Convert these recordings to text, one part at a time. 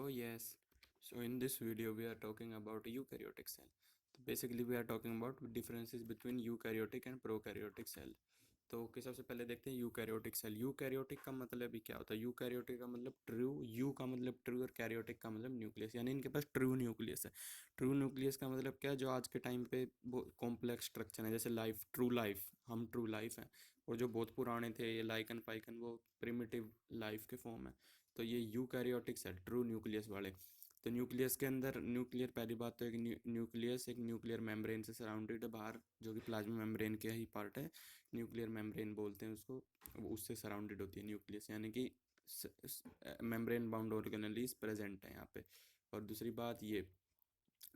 Oh yes. So in this video we are talking about eukaryotic cell. तो basically we are talking about differences between eukaryotic and prokaryotic cell. तो okay, सबसे पहले देखते हैं eukaryotic cell. Eukaryotic का मतलब ही क्या होता है? यूकैरियोटिक का मतलब ट्रू, यू का मतलब ट्रू और कैरियोटिक का मतलब न्यूक्लियस, यानी इनके पास ट्रू न्यूक्लियस है। ट्रू न्यूक्लियस का मतलब क्या है? जो आज के टाइम पे कॉम्प्लेक्स स्ट्रक्चर है, जैसे लाइफ, ट्रू लाइफ, हम ट्रू लाइफ हैं। और जो बहुत पुराने थे, ये लाइकन फाइकन, वो प्रिमिटिव लाइफ के फॉर्म है। तो ये यूकैरियोटिक सेल ट्रू न्यूक्लियस वाले। तो न्यूक्लियस के अंदर, न्यूक्लियर, पहली बात तो एक न्यूक्लियस एक न्यूक्लियर मेम्ब्रेन से सराउंडेड है बाहर, जो कि प्लाज्मा मेम्ब्रेन का ही पार्ट है। न्यूक्लियर मेम्ब्रेन बोलते हैं उसको। वो उससे सराउंडेड होती है न्यूक्लियस, यानी कि मेम्ब्रेन बाउंड ऑर्गेनेलीज प्रेजेंट है यहाँ पे। और दूसरी बात, ये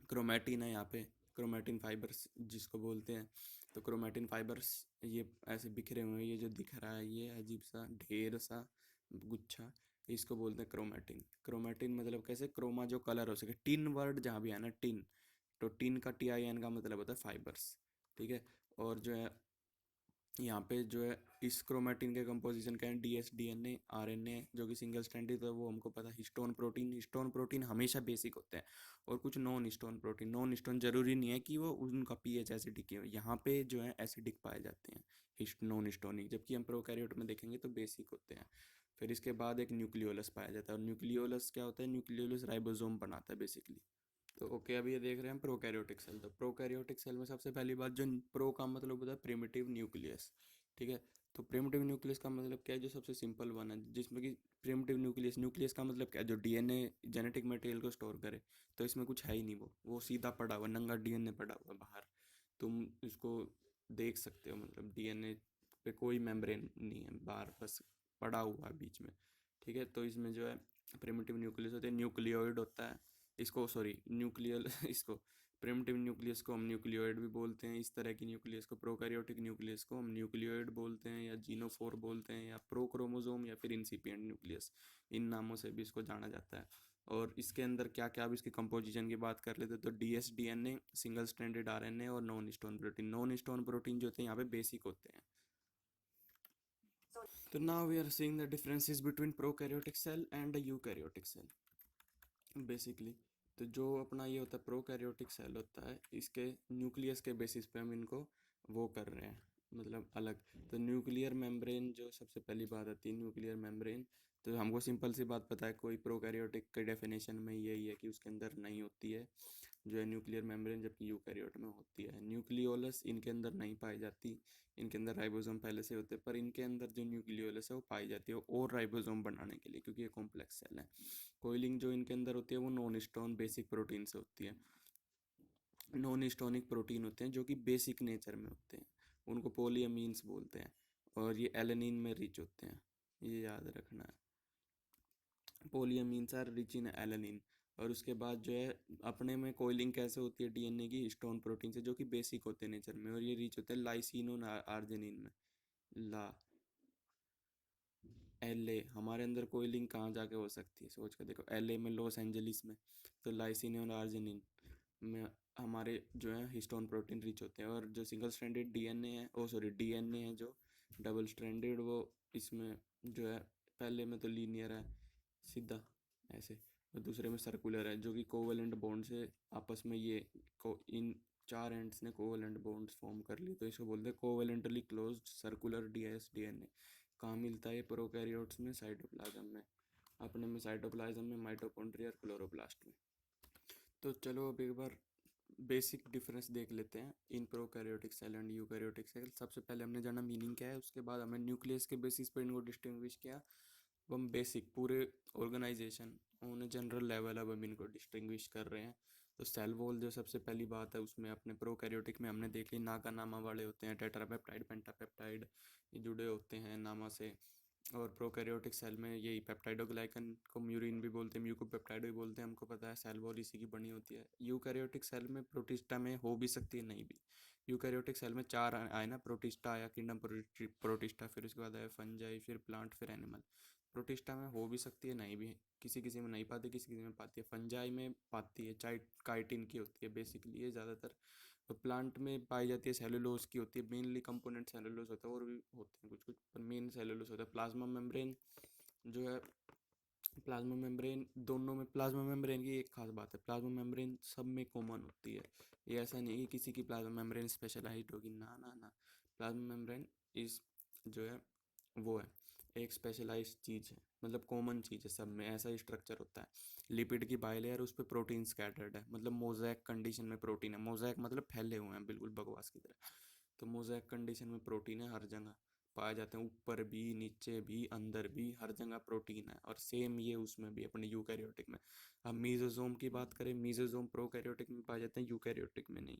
क्रोमेटिन है यहाँ पे, क्रोमेटिन फाइबर्स जिसको बोलते हैं। तो क्रोमेटिन फाइबर्स ये ऐसे बिखरे हुए हैं, ये जो दिख रहा है ये अजीब सा ढेर सा गुच्छा, इसको बोलते हैं क्रोमेटिन। क्रोमेटिन मतलब कैसे? क्रोमा जो कलर हो सके, टिन वर्ड जहाँ भी है ना, टिन, तो टिन का TIN का मतलब होता है फाइबर्स। ठीक है। और जो है यहाँ पे जो है इस क्रोमेटिन के कंपोजिशन क्या है? DS, DNA, RNA, जो कि सिंगल स्ट्रैंडेड है, वो हमको पता है। हिस्टोन प्रोटीन, हिस्टोन प्रोटीन हमेशा बेसिक होते हैं। और कुछ non histone protein, non histone जरूरी नहीं है कि वो उनका pH एसिडिक हो, यहाँ पे जो है एसिडिक पाए जाते हैं, नॉन हिस्टोनिक, जबकि हम प्रोकैरियोट में देखेंगे तो बेसिक होते हैं। फिर इसके बाद एक न्यूक्लियोलस पाया जाता है। और न्यूक्लियोलस क्या होता है? न्यूक्लियोलस राइबोसोम बनाता है बेसिकली। तो ओके, अभी ये देख रहे हैं हम प्रोकैरियोटिक सेल। तो प्रोकैरियोटिक सेल में सबसे पहली बात, जो प्रो का मतलब होता है प्रिमिटिव न्यूक्लियस। ठीक है। तो प्रिमिटिव न्यूक्लियस का मतलब क्या है? जो सबसे सिंपल वन है, जिसमें कि प्रिमिटिव न्यूक्लियस, न्यूक्लियस का मतलब क्या है? जो DNA जेनेटिक मटेरियल को स्टोर करे। तो इसमें कुछ है ही नहीं, वो सीधा पड़ा हुआ, नंगा DNA पड़ा हुआ बाहर। तुम इसको देख सकते हो, मतलब DNA पे कोई मेम्ब्रेन नहीं है बाहर, बस पड़ा हुआ है बीच में। ठीक है। तो इसमें जो है प्रिमिटिव न्यूक्लियस होते हैं, न्यूक्लियोइड होता है इसको, सॉरी न्यूक्लियल इसको प्रिमिटिव न्यूक्लियस को हम न्यूक्लियोइड भी बोलते हैं। इस तरह की न्यूक्लियस को, प्रोकैरियोटिक न्यूक्लियस को हम न्यूक्लियोइड बोलते हैं, या जीनोफोर बोलते हैं, या प्रोक्रोमोसोम, या फिर इंसिपिएंट न्यूक्लियस, इन नामों से भी इसको जाना जाता है। और इसके अंदर क्या क्या, अब इसकी कंपोजिशन की बात कर लेते हैं, तो DS, DNA, single stranded RNA, और non histone protein. Non histone protein जो होते हैं यहाँ पे बेसिक होते हैं। तो now we are seeing the differences between prokaryotic cell and eukaryotic cell basically. तो जो अपना ये होता है प्रोकैरियोटिक सेल होता है, इसके न्यूक्लियस के बेसिस पे हम इनको वो कर रहे हैं, मतलब अलग। तो न्यूक्लियर मेम्ब्रेन जो सबसे पहली बात आती है, न्यूक्लियर मेम्ब्रेन। तो हमको सिंपल सी बात पता है, कोई प्रोकैरियोटिक के डेफिनेशन में यही है कि उसके अंदर नहीं होती है जो है न्यूक्लियर मेम्ब्रेन, जबकि यूकैरियोट में होती है। न्यूक्लियोलस इनके अंदर नहीं पाई जाती, इनके अंदर राइबोसोम पहले से होते हैं, पर इनके अंदर जो न्यूक्लियोलस है वो पाई जाती है और राइबोसोम बनाने के लिए, क्योंकि ये कॉम्प्लेक्स सेल है। कोइलिंग जो इनके अंदर होती है वो नॉन स्टोन बेसिक प्रोटीन से होती है। नॉन स्टोनिक प्रोटीन होते हैं जो कि बेसिक नेचर में होते हैं, उनको पोलियमीन्स बोलते हैं। और ये एलेनिन में रिच होते हैं, ये याद रखना है। Polyamines are rich in alanine. और उसके बाद जो है अपने में कोइलिंग कैसे होती है DNA की? हिस्टोन प्रोटीन से, जो कि बेसिक होते हैं नेचर में, और ये रिच होते हैं लाइसिन और आर्जिनिन में। ला LA, हमारे अंदर कोई कहाँ जाके हो सकती है? सोच कर देखो, LA में, लॉस एंजलिस में। तो लाइसिन और आर्जिनिन में हमारे जो है हिस्टोन प्रोटीन रिच होते हैं। और जो सिंगल स्ट्रैंडेड DNA है, ओ सॉरी DNA है, जो डबल स्ट्रैंडेड, वो इसमें जो है पहले में तो लीनियर है, सीधा ऐसे, और दूसरे में सर्कुलर है, जो कि कोवेलेंट बॉन्ड से आपस में ये इन चार एंड्स ने कोवेलेंट बॉन्ड्स फॉर्म कर लिए, तो इसको बोलते हैं कोवेलेंटली क्लोज्ड सर्कुलर DNA। कहाँ मिलता है ये? प्रोकैरियोट्स में, साइटोप्लाज्म में, अपने में साइटोप्लाज्म में, माइटोकॉन्ड्रिया और क्लोरोप्लास्ट में। तो चलो अब एक बार बेसिक डिफरेंस देख लेते हैं in prokaryotic cell and eukaryotic cell. सबसे पहले हमने जाना मीनिंग क्या है, उसके बाद हमने न्यूक्लियस के बेसिस पर इनको डिस्टिंग्विश किया। अब हम बेसिक पूरे ऑर्गेनाइजेशन ऑन जनरल लेवल अब हम इनको डिस्टिंग्विश कर रहे हैं। तो सेल वॉल जो सबसे पहली बात है, उसमें अपने प्रोकैरियोटिक में हमने देख ली, नाका नामा वाले होते हैं, टेट्रापेप्टाइड, पेंटापेप्टाइड, ये जुड़े होते हैं नामा से। और प्रोकैरियोटिक सेल में यही पेप्टाइडोग्लाइकन को म्यूरिन भी बोलते हैं, म्यूकोपेप्टाइड भी बोलते हैं, हमको पता है। सेल वॉल इसी की बनी होती है। यूकैरियोटिक सेल में प्रोटिस्टा में हो भी सकती है, नहीं भी। यूकैरियोटिक सेल में चार आए ना, प्रोटिस्टा आया, किंगडम प्रोटिस्टा, फिर उसके बाद आया फंजाई, फिर प्लांट, फिर एनिमल। प्रोटिस्टा में हो भी सकती है, नहीं भी, किसी किसी में नहीं पाती, किसी किसी में पाती है। फंजाई में पाती है, चाहे काइटिन की होती है बेसिकली ये ज़्यादातर। तो प्लांट में पाई जाती है, सेलुलोज की होती है, मेनली कंपोनेंट सेलुलोज होता है, और भी होते हैं कुछ कुछ, पर मेन सेलुलोज होता है। प्लाज्मा मेम्ब्रेन जो है प्लाज्मा मेम्ब्रेन दोनों में, प्लाज्मा मेम्ब्रेन की एक खास बात है, प्लाज्मा मेम्ब्रेन सब में कॉमन होती है। ये ऐसा नहीं कि किसी की प्लाज्मा मेम्ब्रेन स्पेशलाइज्ड होगी, ना ना ना। प्लाज्मा मेम्ब्रेन इस जो है वो है एक स्पेशलाइज्ड चीज़ है, मतलब कॉमन चीज़ है, सब में ऐसा ही स्ट्रक्चर होता है। लिपिड की बाइलेयर, उस पर प्रोटीन स्कैटर्ड है, मतलब मोज़ेक कंडीशन में प्रोटीन है। मोज़ेक मतलब फैले हुए हैं बिल्कुल बकवास की तरह। तो मोज़ेक कंडीशन में प्रोटीन है, हर जगह पाए जाते हैं, ऊपर भी नीचे भी अंदर भी, हर जगह प्रोटीन है। और सेम ये उसमें भी अपने यूकैरियोटिक में। अब मीजोजोम की बात करें, मीजोजोम प्रोकैरियोटिक में पाए जाते हैं, यूकैरियोटिक में नहीं।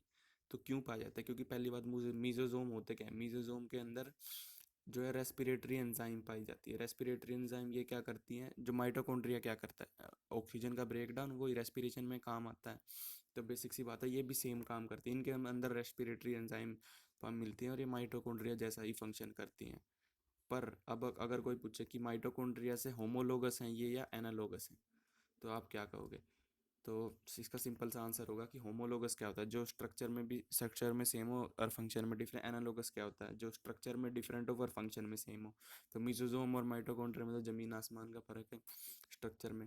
तो क्यों पाया जाता है? क्योंकि पहली बात, मीजोजोम होते क्या है, मीजोजोम के अंदर जो है रेस्पिरेटरी एंजाइम पाई जाती है। रेस्पिरेटरी एंजाइम ये क्या करती हैं, जो माइटोकॉन्ड्रिया क्या करता है, ऑक्सीजन का ब्रेकडाउन, वो रेस्पिरेशन में काम आता है। तो बेसिक सी बात है, ये भी सेम काम करती है, इनके अंदर रेस्पिरेटरी एंजाइम मिलती हैं और ये माइटोकॉन्ड्रिया जैसा ही फंक्शन करती हैं। पर अब अगर कोई पूछे कि माइटोकॉन्ड्रिया से होमोलोगस हैं ये या एनालोगस हैं, तो आप क्या कहोगे? तो इसका सिंपल सा आंसर होगा कि होमोलोगस क्या होता है, जो स्ट्रक्चर में सेम हो और फंक्शन में डिफरेंट। एनालोगस क्या होता है, जो स्ट्रक्चर में डिफरेंट हो और फंक्शन में सेम हो। तो मिजोजोम और माइटोकॉन्ड्रिया में तो ज़मीन आसमान का फ़र्क है स्ट्रक्चर में,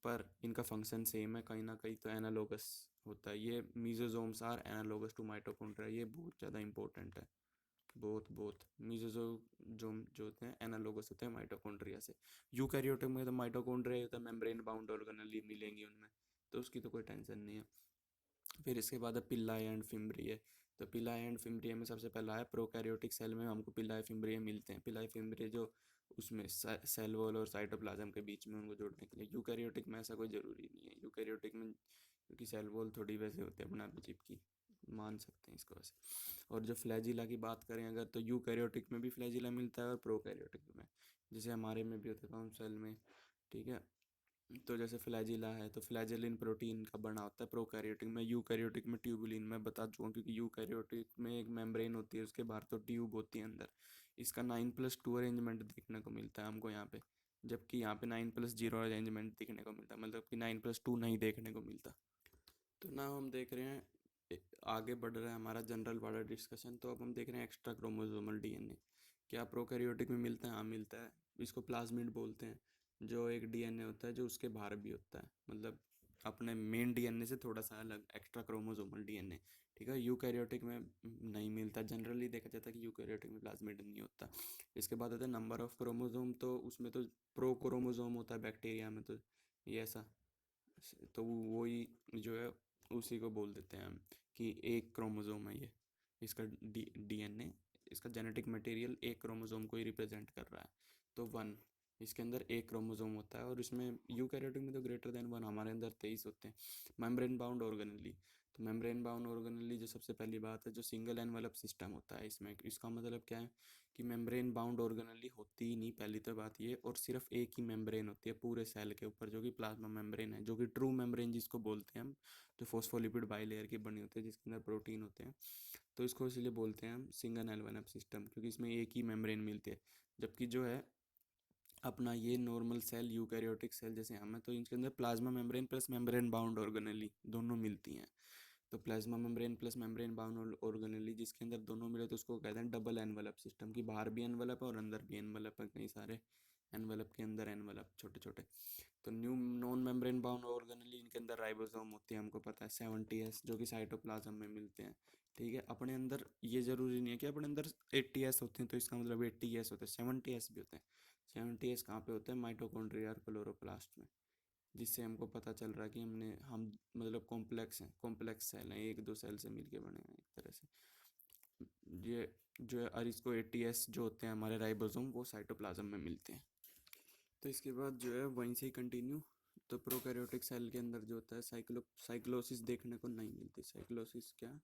पर इनका फंक्शन सेम है कहीं ना कहीं, तो एनालोगस होता है ये। मिजोजोम्स आर एनालोगस टू माइटोकॉन्ड्रिया, ये बहुत ज़्यादा इंपॉर्टेंट है। बहुत बहुत मिजोजोम जो होते हैं एनालोगस होते हैं माइटोकॉन्ड्रिया से। यूकैरियोटिक में तो माइटोकॉन्ड्रिया होता है, मेम्ब्रेन बाउंड ऑर्गेनेली मिलेंगी उनमें, तो उसकी तो कोई टेंशन नहीं है। फिर इसके बाद है पिल्लाई एंड फिम्ब्रिए। तो पिल्लाई एंड फिम्ब्रिए में सबसे पहला है प्रोकैरियोटिक सेल में हमको पिल्लाई फिम्ब्रिए मिलते हैं। पिल्लाई फिम्ब्रिए जो उसमें सेल वॉल और साइटोप्लाज्म के बीच में उनको जोड़ने के लिए। यूकैरियोटिक में ऐसा कोई ज़रूरी नहीं है। यूकैरियोटिक में क्योंकि सेल वॉल थोड़ी वैसे होते हैं अपना चिपकी, मान सकते हैं इसको वैसे। और जो फ्लैजिला की बात करें अगर, तो यूकैरियोटिक में भी फ्लैजिला मिलता है और प्रोकैरियोटिक में, जैसे हमारे में भी होता है पाम सेल में, ठीक है। तो जैसे फ्लैजिला है तो फ्लैजिलिन प्रोटीन का बना होता है प्रोकैरियोटिक में। यूकैरियोटिक में ट्यूबुलिन, मैं बता चुका क्योंकि यूकैरियोटिक में एक मेम्ब्रेन होती है, उसके बाहर तो ट्यूब होती है अंदर। इसका 9+2 अरेंजमेंट देखने को मिलता है हमको यहाँ पे, जबकि यहाँ पे 9+0 अरेंजमेंट देखने को मिलता है, मतलब कि 9+2 नहीं देखने को मिलता। तो ना हम देख रहे हैं आगे बढ़ रहा है हमारा जनरल वाला डिस्कशन। तो अब हम देख रहे हैं एक्स्ट्रा क्रोमोसोमल डीएनए क्या प्रोकैरियोटिक में मिलता है? हाँ मिलता है। इसको प्लाज्मिड बोलते हैं, जो एक डीएनए होता है जो उसके बाहर भी होता है, मतलब अपने मेन डीएनए से थोड़ा सा अलग एक्स्ट्रा क्रोमोसोमल डीएनए, ठीक है। यूकैरियोटिक में नहीं मिलता, जनरली देखा जाता है कि यूकैरियोटिक में प्लाज्मिड नहीं होता। इसके बाद आता है नंबर ऑफ क्रोमोसोम, तो उसमें तो प्रो क्रोमोसोम होता है बैक्टीरिया में, तो ये ऐसा, तो वही जो है उसी को बोल देते हैं हम कि एक क्रोमोसोम है ये, इसका डीएनए, इसका जेनेटिक मटेरियल एक क्रोमोसोम को ही रिप्रेजेंट कर रहा है। तो 1, इसके अंदर एक क्रोमोसोम होता है, और इसमें यूकैरियोटिक में तो ग्रेटर देन 1, हमारे अंदर 23 होते हैं। मेम्ब्रेन बाउंड ऑर्गेनेली, तो मेम्ब्रेन बाउंड ऑर्गेनेली जो सबसे पहली बात है, जो सिंगल एनवेलप सिस्टम होता है इसमें, इसका मतलब क्या है कि मेम्ब्रेन बाउंड ऑर्गेनेली होती ही नहीं, पहली तो बात ये, और सिर्फ एक ही मेम्ब्रेन होती है पूरे सेल के ऊपर, जो कि प्लाज्मा मेम्ब्रेन है, जो कि ट्रू मेम्ब्रेन जिसको बोलते हैं हम, जो फोस्फोलिपिड बाइलेयर की बनी होती है जिसके अंदर प्रोटीन होते हैं। तो इसको इसलिए बोलते हैं हम सिंगल एनवेलप सिस्टम, क्योंकि इसमें एक ही मेम्ब्रेन मिलती है। जबकि जो है अपना ये नॉर्मल सेल, यूकैरियोटिक सेल जैसे हम हैं, तो इनके अंदर plasma membrane plus membrane bound organelle दोनों मिलती हैं। तो plasma membrane plus membrane bound organelle जिसके अंदर दोनों मिले, तो उसको कहते हैं डबल एनवलप सिस्टम, की बाहर भी एनवलप है और अंदर भी एनवलप है, कई सारे एनवलप के अंदर एनवलप छोटे छोटे। तो new non membrane bound organelle, इनके अंदर राइबोसोम होती है, हमको पता है 70S, जो कि साइटोप्लाज्म में मिलते हैं, ठीक है। अपने अंदर ये जरूरी नहीं है कि अपने अंदर 80S होते हैं तो इसका मतलब 80S होते हैं, 70S भी होते हैं। 70S कहाँ पे होते हैं? माइटोकॉन्ड्रिया और क्लोरोप्लास्ट में, जिससे हमको पता चल रहा है कि हम मतलब कॉम्प्लेक्स हैं, कॉम्प्लेक्स सेल हैं, एक दो सेल से मिलके बने हैं एक तरह से। ये जो है, और इसको 80S जो होते हैं हमारे राइबोसोम, वो साइटोप्लाज्म में मिलते हैं। तो इसके बाद जो है वहीं से ही कंटिन्यू, तो प्रोकैरियोटिक सेल के अंदर जो होता है साइक्लोसिस देखने को नहीं मिलती। साइक्लोसिस क्या?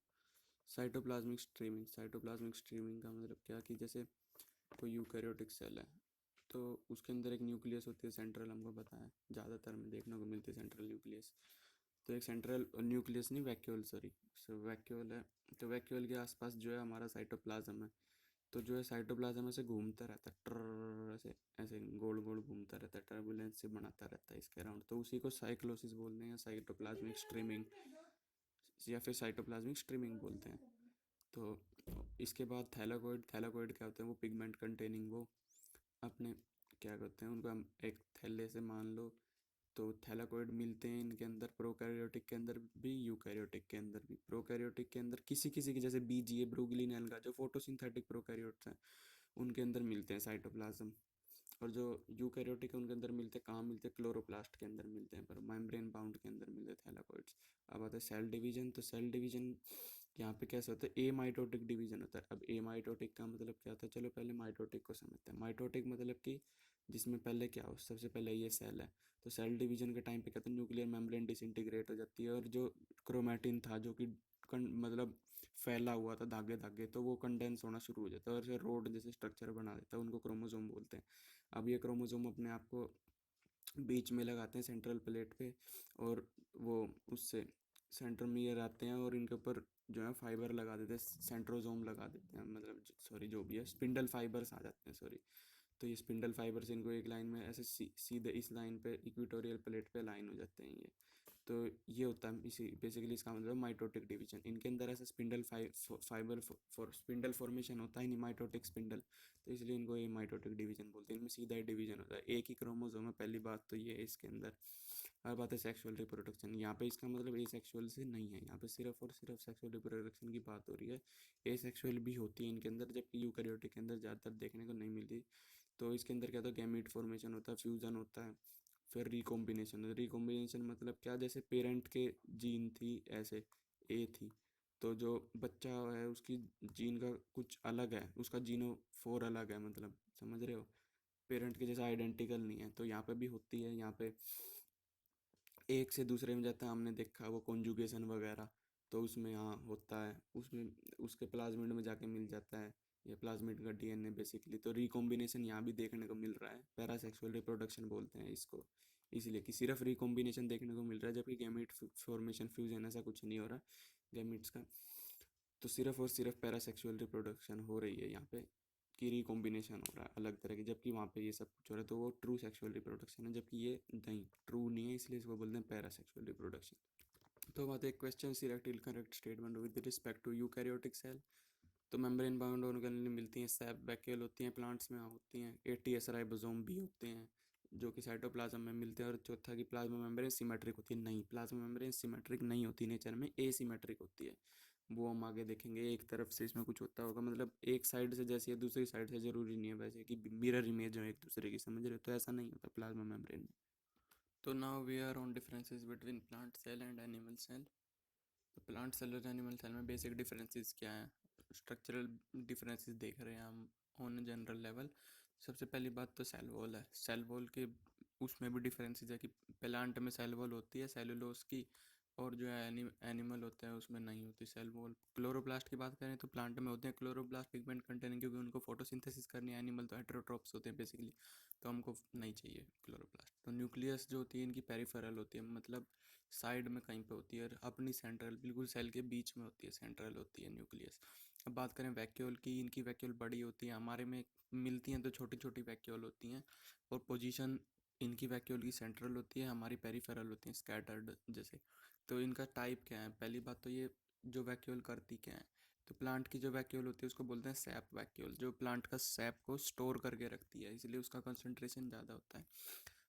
Cytoplasmic streaming. साइटोप्लाज्मिक स्ट्रीमिंग का मतलब क्या कि जैसे कोई यूकैरियोटिक सेल है, तो उसके अंदर एक न्यूक्लियस होती है सेंट्रल, हमको पता है ज़्यादातर में देखने को मिलती है सेंट्रल न्यूक्लियस। तो एक सेंट्रल न्यूक्लियस नहीं, वैक्यूल, सॉरी, वैक्यूल है। तो वैक्यूल के आसपास जो है हमारा साइटोप्लाज्म है। तो जो है साइटोप्लाज्म ऐसे घूमता रहता है, ट्र ऐसे ऐसे गोल गोल घूमता रहता है, टर्बुलेंस से बनाता रहता है इसके अराउंड, तो उसी को साइक्लोसिस बोलते हैं, साइटोप्लाज्मिक स्ट्रीमिंग, या फिर साइटोप्लाज्मिक स्ट्रीमिंग बोलते हैं। तो इसके बाद थैलाकोइड। थैलाकोइड क्या होते हैं? वो पिगमेंट कंटेनिंग, वो अपने क्या करते हैं, उनको हम एक थैले से मान लो तो थैलाकोइड मिलते हैं इनके अंदर, प्रोकैरियोटिक के अंदर भी, यूकैरियोटिक के अंदर भी। प्रोकैरियोटिक के अंदर किसी किसी की, जैसे बीजीए, ब्रूगिलिन एल्गा, जो फोटोसिंथेटिक प्रोकैरियोट्स हैं, उनके अंदर मिलते हैं साइटोप्लाज्म। और जो यूकैरियोटिक है उनके अंदर मिलते हैं, कहाँ मिलते हैं, क्लोरोप्लास्ट के अंदर मिलते हैं, पर मेम्ब्रेन बाउंड के अंदर मिलते हैं थैलाकोइड्स। अब आता है सेल डिवीजन। तो सेल डिवीजन यहाँ पे कैसे होता है, ए माइटोटिक डिवीजन होता है। अब ए माइटोटिक का मतलब क्या होता है, चलो पहले माइटोटिक को समझते हैं। माइटोटिक मतलब कि जिसमें पहले क्या हो, सबसे पहले ये सेल है। तो सेल डिवीजन के टाइम पे कहते हैं न्यूक्लियर मेम्ब्रेन डिसइंटीग्रेट हो जाती है, और जो क्रोमैटिन था जो कि मतलब फैला हुआ था धागे धागे, तो वो कंडेंस होना शुरू हो जाता है और फिर रोड जैसे स्ट्रक्चर बना देता है, उनको क्रोमोसोम बोलते हैं। अब ये क्रोमोसोम अपने आप को बीच में लगाते हैं सेंट्रल प्लेट पे, और वो उससे सेंटर में ये रहते हैं, और इनके ऊपर जो है फाइबर लगा देते हैं, सेंट्रोजोम लगा देते हैं, मतलब सॉरी जो भी है स्पिंडल फाइबर्स आ जाते हैं, सॉरी। तो ये स्पिंडल फाइबर्स इनको एक लाइन में ऐसे सीधे इस लाइन पे इक्वेटोरियल प्लेट पे लाइन हो जाते हैं ये। तो ये होता है इसी बेसिकली, इसका मतलब माइटोटिक डिवीजन। इनके अंदर ऐसा spindle fibre for spindle formation होता है नहीं, माइटोटिक स्पिंडल, तो इसलिए इनको ये माइटोटिक डिवीजन बोलते हैं। इनमें सीधा ही डिवीजन होता है, एक ही क्रोमोसोम है, पहली बात तो ये है इसके अंदर। अब बात है सेक्सुअल रिप्रोडक्शन। यहाँ पे इसका मतलब ए सेक्सुअल से नहीं है, यहाँ पे सिर्फ और सिर्फ सेक्सुअल रिप्रोडक्शन की बात हो रही है। ए सेक्सुअल भी होती है इनके अंदर, जबकि यूकैरियोटिक के अंदर ज़्यादातर देखने को नहीं मिलती। तो इसके अंदर क्या होता है, गैमीट फॉर्मेशन होता है, फ्यूजन होता है, फिर रिकॉम्बिनेशन। रिकॉम्बिनेशन मतलब क्या, जैसे पेरेंट के जीन थी ऐसे ए थी, तो जो बच्चा है उसकी जीन का कुछ अलग है, उसका जीनो फोर अलग है, मतलब समझ रहे हो, पेरेंट के जैसा आइडेंटिकल नहीं है। तो यहाँ पे भी होती है, यहाँ पे एक से दूसरे में जाता है, हमने देखा वो कॉन्जुगेशन वगैरह, तो उसमें यहाँ होता है, उसमें उसके प्लाज्मिड में जाके मिल जाता है, ये प्लाज्मिड का डीएनए बेसिकली। तो रिकॉम्बिनेशन यहाँ भी देखने को मिल रहा है, पैरासेक्सुअल रिप्रोडक्शन बोलते हैं इसको, इसलिए कि सिर्फ रिकॉम्बिनेशन देखने को मिल रहा है, जबकि गैमीट फॉर्मेशन फ्यूजन ऐसा कुछ नहीं हो रहा गैमीट्स का। तो सिर्फ और सिर्फ पैरासेक्सुअल रिप्रोडक्शन हो रही है यहाँ पे, कि रिकॉम्बिनेशन हो रहा है अलग तरह की, जबकि वहाँ पे ये सब कुछ हो रहा है, तो वो ट्रू सेक्सुअल रिप्रोडक्शन है, जबकि ये नहीं, ट्रू नहीं है, इसलिए इसको बोलते हैं पैरासेक्सुअल रिप्रोडक्शन। तो बात है question, select correct statement with respect to eukaryotic cell. तो मेम्ब्रेन बाउंड ऑर्गेनेल मिलती हैं, सैप वैक्यूल होती हैं, प्लांट्स में होती हैं, एटीएस राइबोसोम भी होते हैं जो कि साइटोप्लाज्म में मिलते हैं। और चौथा कि प्लाज्मा मेम्ब्रेन सिमेट्रिक होती है, नहीं, प्लाज्मा मेम्ब्रेन सिमेट्रिक नहीं होती, नेचर में एसिमेट्रिक होती है। वो हम आगे देखेंगे, एक तरफ से इसमें कुछ होता होगा, मतलब एक साइड से जैसे है दूसरी साइड से, जरूरी नहीं है वैसे कि मिरर इमेज हो एक दूसरे की, समझ रहे हो, तो ऐसा नहीं होता प्लाज्मा मेम्ब्रेन में। तो now we are on differences between plant cell and animal cell. तो प्लांट सेल और एनिमल सेल में बेसिक डिफरेंसेस क्या हैं, स्ट्रक्चरल डिफरेंसेस देख रहे हैं हम ऑन जनरल लेवल। सबसे पहली बात तो सेल वॉल है। सेल वॉल के उसमें भी डिफरेंसेस है कि प्लांट में सेल वॉल होती है सेलुलोज की, और जो है एनिमल होता है उसमें नहीं होती सेल वॉल। क्लोरोप्लास्ट की बात करें तो प्लांट में होते हैं क्लोरोप्लास्ट पिगमेंट कंटेनिंग, क्योंकि उनको फोटोसिंथेसिस करनी है, एनिमल तो हेटेरोट्रॉप्स होते हैं बेसिकली, तो हमको नहीं चाहिए क्लोरोप्लास्ट। तो न्यूक्लियस जो होती है इनकी पेरिफेरल होती है, मतलब साइड में कहीं पे होती है, और अपनी सेंट्रल बिल्कुल सेल के बीच में होती है, सेंट्रल होती है न्यूक्लियस। अब बात करें वैक्यूल की, इनकी वैक्यूल बड़ी होती है, हमारे में मिलती हैं तो छोटी छोटी वैक्यूल होती हैं, और पोजीशन इनकी वैक्यूल की सेंट्रल होती है, हमारी पेरिफेरल होती है स्कैटर्ड जैसे। तो इनका टाइप क्या है, पहली बात तो ये जो वैक्यूल करती क्या है। तो प्लांट की जो वैक्यूल होती है उसको बोलते हैं सैप वैक्यूल, जो प्लांट का सैप को स्टोर करके रखती है, इसलिए उसका कंसंट्रेशन ज़्यादा होता है,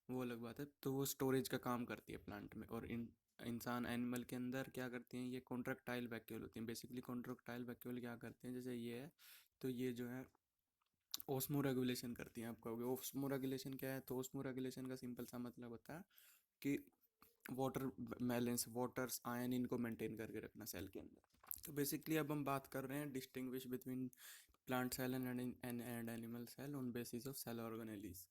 वो अलग बात है। तो वो स्टोरेज का काम करती है प्लांट में। और इंसान एनिमल के अंदर क्या करती हैं, ये कॉन्ट्रैक्टाइल वैक्यूल होती हैं। बेसिकली कॉन्ट्रैक्टाइल वैक्यूल क्या करते हैं, जैसे ये है, तो ये जो है ओस्मो रेगुलेशन करती हैं। आप कहोगे ओस्मो रेगुलेशन क्या है, तो ओस्मो रेगुलेशन का सिंपल सा मतलब होता है कि वाटर बैलेंस, वाटर आयन इनको मेंटेन करके रखना सेल के अंदर। तो बेसिकली अब हम बात कर रहे हैं distinguish between plant cell and animal cell on basis of cell organelles.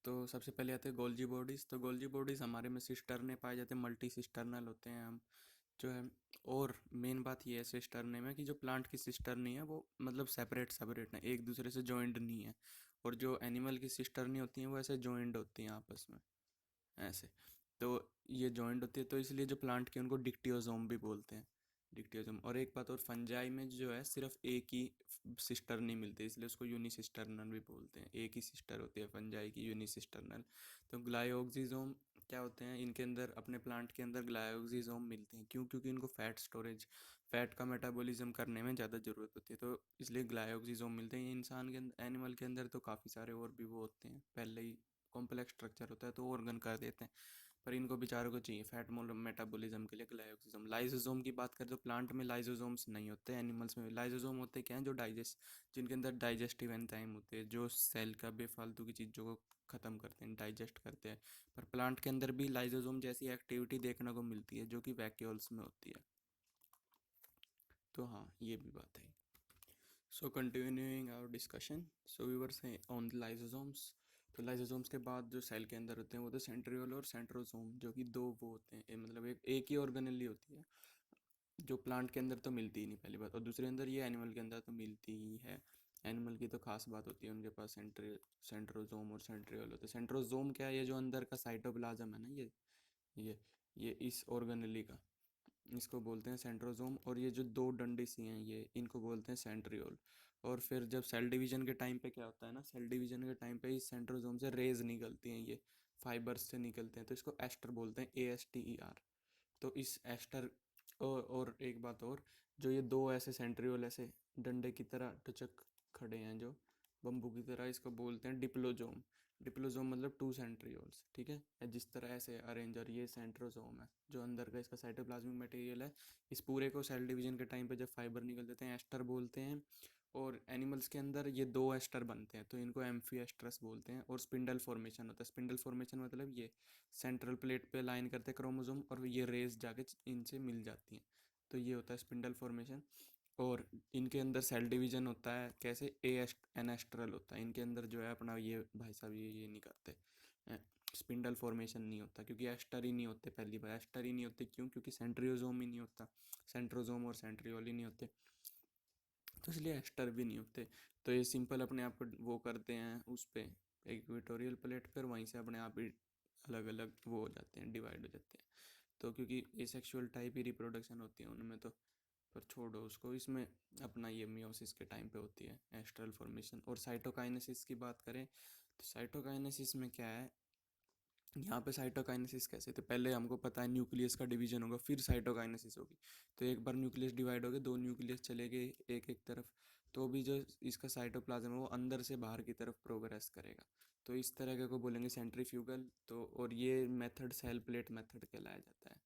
तो सबसे पहले आते हैं गोल्जी बॉडीज़। तो गोल्जी बॉडीज़ हमारे में सिस्टर्ने पाए जाते हैं, मल्टी सिस्टर्नल होते हैं हम जो है। और मेन बात ये है सिस्टर्ने में कि जो प्लांट की सिस्टर्नी है वो मतलब सेपरेट सेपरेट है, एक दूसरे से जॉइंट नहीं है। और जो एनिमल की सिस्टर्नी होती हैं वो ऐसे जॉइंट होती हैं आपस में ऐसे। तो ये जॉइंट होती है, तो इसलिए जो प्लांट के उनको डिक्टियोजोम भी बोलते हैं, डिक्टियोजोम। और एक बात और, फंजाई में जो है सिर्फ एक ही सिस्टर नहीं मिलती, इसलिए उसको यूनिसिस्टर्नल भी बोलते हैं, एक ही सिस्टर होती है फंजाई की, यूनिसिस्टर्नल। तो ग्लायोक्सिजोम क्या होते हैं, इनके अंदर अपने प्लांट के अंदर ग्लायोक्सिजोम मिलते हैं, क्यों, क्योंकि इनको फैट स्टोरेज, फैट का मेटाबॉलिज्म करने में ज़्यादा ज़रूरत होती है, तो इसलिए ग्लायोक्सिजोम मिलते हैं। इंसान के अंदर, एनिमल के अंदर तो काफ़ी सारे और भी वो होते हैं, पहले ही कॉम्प्लेक्स स्ट्रक्चर होता है तो ऑर्गन कर देते हैं। पर इनको बेचारों को चाहिए फैट मेटाबॉलिज्म के लिए ग्लाइकोजोम। लाइसोसोम की बात करें तो प्लांट में लाइसोसोम्स नहीं होते, एनिमल्स में लाइसोसोम होते क्या हैं, जो डाइजेस्ट, जिनके अंदर डाइजेस्टिव एंजाइम होते हैं, जो सेल का बेफालतू की चीज़ों को ख़त्म करते हैं, डाइजेस्ट करते हैं। पर प्लांट के अंदर भी लाइसोसोम जैसी एक्टिविटी देखने को मिलती है, जो कि वैक्यूल्स में होती है। तो हाँ, ये भी बात है। So continuing our discussion, so we were say on the lysosomes. तो लाइसोसोम्स के बाद जो सेल के अंदर होते हैं वो तो सेंट्रियोल और सेंट्रोसोम, जो कि दो वो होते हैं, मतलब एक ही ऑर्गेनेली होती है, जो प्लांट के अंदर तो मिलती ही नहीं पहली बात, और दूसरे अंदर ये एनिमल के अंदर तो मिलती ही है। एनिमल की तो खास बात होती है, उनके पास सेंट्रोजोम और सेंट्रियोल होते हैं। सेंट्रोजोम क्या है, ये जो अंदर का साइटोप्लाज्म है ना, ये ये इस ऑर्गेनेली का, इसको बोलते हैं सेंट्रोजोम। और ये जो दो डंडी सी हैं, ये इनको बोलते हैं सेंट्रियोल। और फिर जब सेल डिवीजन के टाइम पे क्या होता है ना, सेल डिवीजन के टाइम पे इस सेंट्रोजोम से रेज निकलती हैं, ये फाइबर्स से निकलते हैं, तो इसको एस्टर बोलते हैं, ASTER। तो इस एस्टर, और एक बात और, जो ये दो ऐसे सेंट्रियोल ऐसे डंडे की तरह टचक खड़े हैं, जो बम्बू की तरह, इसको बोलते हैं डिप्लोजोम। डिप्लोजोम मतलब टू सेंट्रियोल्स, ठीक है, जिस तरह ऐसे अरेंज, और ये सेंट्रोजोम है जो अंदर का इसका साइटोप्लाज्मिक मटेरियल है। इस पूरे को सेल डिवीजन के टाइम पे जब फाइबर निकल देते हैं, एस्टर बोलते हैं। और एनिमल्स के अंदर ये दो एस्टर बनते हैं, तो इनको एम्फी एस्ट्रस बोलते हैं। और स्पिंडल फॉर्मेशन होता है। स्पिंडल फॉर्मेशन मतलब ये सेंट्रल प्लेट पे लाइन करते हैं क्रोमोसोम, और ये रेस जाके इनसे मिल जाती हैं, तो ये होता है स्पिंडल फॉर्मेशन। और इनके अंदर सेल डिवीजन होता है कैसे, एनेस्ट्रल होता है इनके अंदर, जो है अपना ये भाई साहब ये नहीं करते, स्पिंडल फॉर्मेशन नहीं होता, क्योंकि एस्टर ही नहीं होते। पहली बार एस्टर ही नहीं होते, क्यों? क्योंकि सेंट्रियोजोम ही नहीं होता, सेंट्रोजोम और सेंट्रियोल ही नहीं होते, तो इसलिए एस्टर भी नहीं होते। तो ये सिंपल अपने आप वो करते हैं उस पे इक्वेटोरियल प्लेट पर, वहीं से अपने आप ही अलग अलग वो हो जाते हैं, डिवाइड हो जाते हैं। तो क्योंकि एसेक्सुअल टाइप ही रिप्रोडक्शन होती है उनमें, तो पर छोड़ो उसको, इसमें अपना ये मियोसिस के टाइम पे होती है एस्ट्रल फॉर्मेशन। और साइटोकाइनेसिस की बात करें तो साइटोकाइनेसिस में क्या है, यहाँ पे साइटोकाइनेसिस कैसे, तो पहले हमको पता है न्यूक्लियस का डिवीजन होगा, फिर साइटोकाइनेसिस होगी। तो एक बार न्यूक्लियस डिवाइड हो गए, दो न्यूक्लियस चले गए एक एक तरफ, तो भी जो इसका साइटोप्लाज्म है वो अंदर से बाहर की तरफ प्रोग्रेस करेगा। तो इस तरह के को बोलेंगे सेंट्रीफ्यूगल। तो और ये मेथड सेल प्लेट मेथड कहलाया जाता है,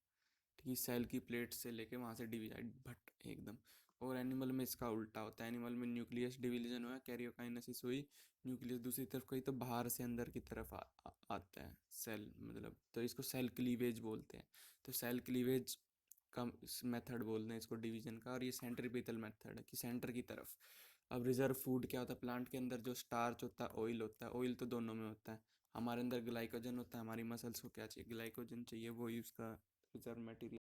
ठीक है, सेल की प्लेट से लेके वहाँ से डिवाइड भट एकदम। और एनिमल में इसका उल्टा होता है, एनिमल में न्यूक्लियस डिवीजन हुआ, कैरियोकाइनेसिस हुई, न्यूक्लियस दूसरी तरफ गई, तो बाहर से अंदर की तरफ आता है सेल, मतलब तो इसको सेल क्लीवेज बोलते हैं। तो सेल क्लीवेज का मेथड बोलते हैं इसको डिवीजन का। और ये सेंट्रीपिटल मेथड है कि सेंटर की तरफ। अब रिजर्व फूड क्या होता है प्लांट के अंदर, जो स्टार्च होता है, ऑयल होता है, ऑयल तो दोनों में होता है। हमारे अंदर ग्लाइकोजन होता है, हमारी मसल्स को क्या चाहिए, ग्लाइकोजन चाहिए, वही उसका रिजर्व मटेरियल।